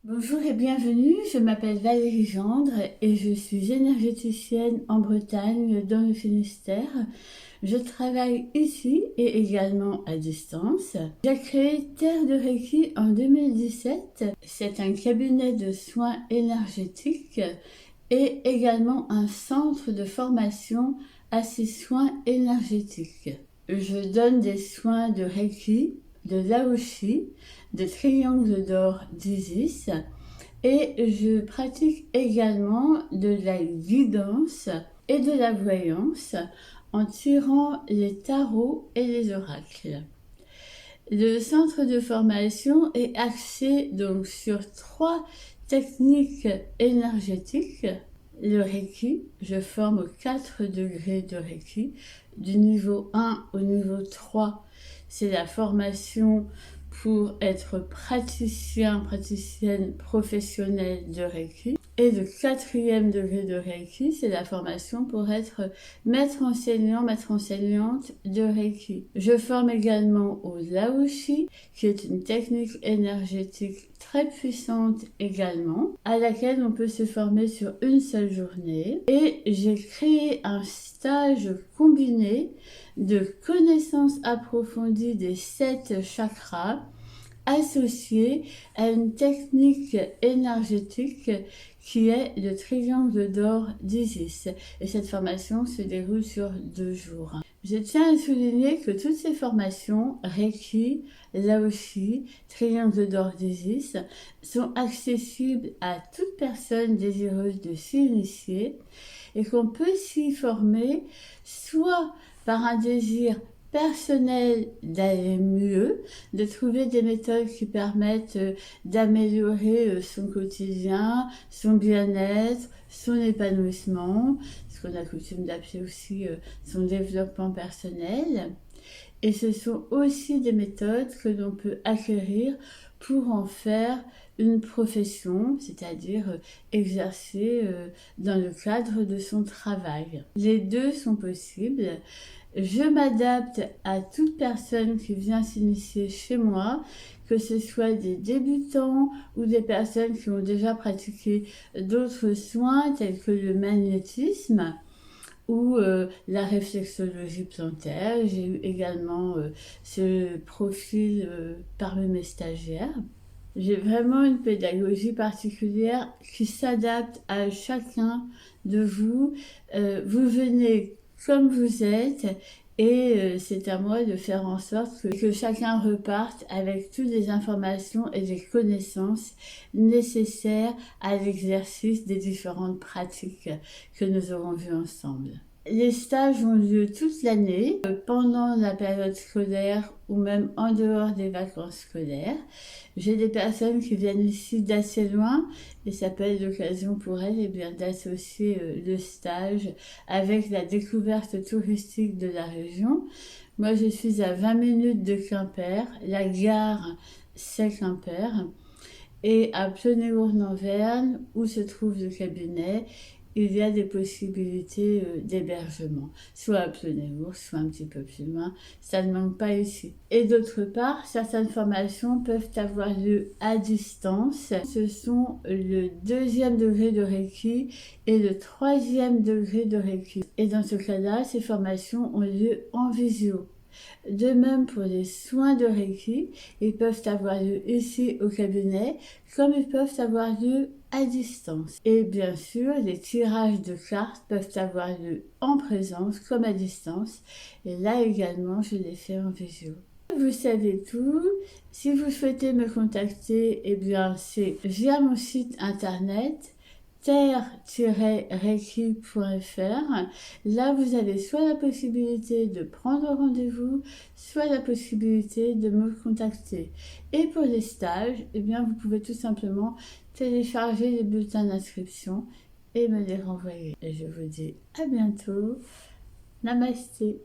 Bonjour et bienvenue, je m'appelle Valérie Gendre et je suis énergéticienne en Bretagne dans le Finistère. Je travaille ici et également à distance. J'ai créé Terre de Reiki en 2017. C'est un cabinet de soins énergétiques et également un centre de formation à ces soins énergétiques. Je donne des soins de Reiki, de Laoshi, de triangle d'or d'Isis et je pratique également de la guidance et de la voyance en tirant les tarots et les oracles. Le centre de formation est axé donc sur 3 techniques énergétiques. Le Reiki, je forme aux 4 degrés de Reiki, du niveau 1 au niveau 3. C'est la formation pour être praticienne professionnelle de Reiki. Et le 4e degré de Reiki, c'est la formation pour être maître enseignante de Reiki. Je forme également au Laoshi, qui est une technique énergétique très puissante également, à laquelle on peut se former sur une seule journée. Et j'ai créé un stage combiné de connaissances approfondies des 7 chakras, associé à une technique énergétique qui est le triangle d'or d'Isis. Et cette formation se déroule sur 2 jours. Je tiens à souligner que toutes ces formations, Reiki, Laoshi, triangle d'or d'Isis, sont accessibles à toute personne désireuse de s'y initier et qu'on peut s'y former soit par un désir personnel d'aller mieux, de trouver des méthodes qui permettent d'améliorer son quotidien, son bien-être, son épanouissement, ce qu'on a coutume d'appeler aussi son développement personnel. Et ce sont aussi des méthodes que l'on peut acquérir pour en faire une profession, c'est-à-dire exercer dans le cadre de son travail. Les deux sont possibles. Je m'adapte à toute personne qui vient s'initier chez moi, que ce soit des débutants ou des personnes qui ont déjà pratiqué d'autres soins tels que le magnétisme ou la réflexologie plantaire. J'ai eu également ce profil parmi mes stagiaires. J'ai vraiment une pédagogie particulière qui s'adapte à chacun de vous. Vous venez comme vous êtes et c'est à moi de faire en sorte que chacun reparte avec toutes les informations et les connaissances nécessaires à l'exercice des différentes pratiques que nous aurons vues ensemble. Les stages ont lieu toute l'année, pendant la période scolaire ou même en dehors des vacances scolaires. J'ai des personnes qui viennent ici d'assez loin et ça peut être l'occasion pour elles d'associer le stage avec la découverte touristique de la région. Moi, je suis à 20 minutes de Quimper. La gare, c'est Quimper. Et à Plonégour-Lanverne, où se trouve le cabinet, il y a des possibilités d'hébergement, soit à Plonégour, soit un petit peu plus loin. Ça ne manque pas ici. Et d'autre part, certaines formations peuvent avoir lieu à distance. Ce sont le 2e degré de Reiki et le 3e degré de Reiki. Et dans ce cas-là, ces formations ont lieu en visio. De même pour les soins de Reiki, ils peuvent avoir lieu ici au cabinet, comme ils peuvent avoir lieu à distance. Et bien sûr, les tirages de cartes peuvent avoir lieu en présence comme à distance. Et là également, je les fais en visio. Vous savez tout. Si vous souhaitez me contacter, eh bien, c'est via mon site internet terre-reiki.fr. Là, vous avez soit la possibilité de prendre rendez-vous, soit la possibilité de me contacter. Et pour les stages, eh bien, vous pouvez tout simplement télécharger les bulletins d'inscription et me les renvoyer. Et je vous dis à bientôt. Namasté.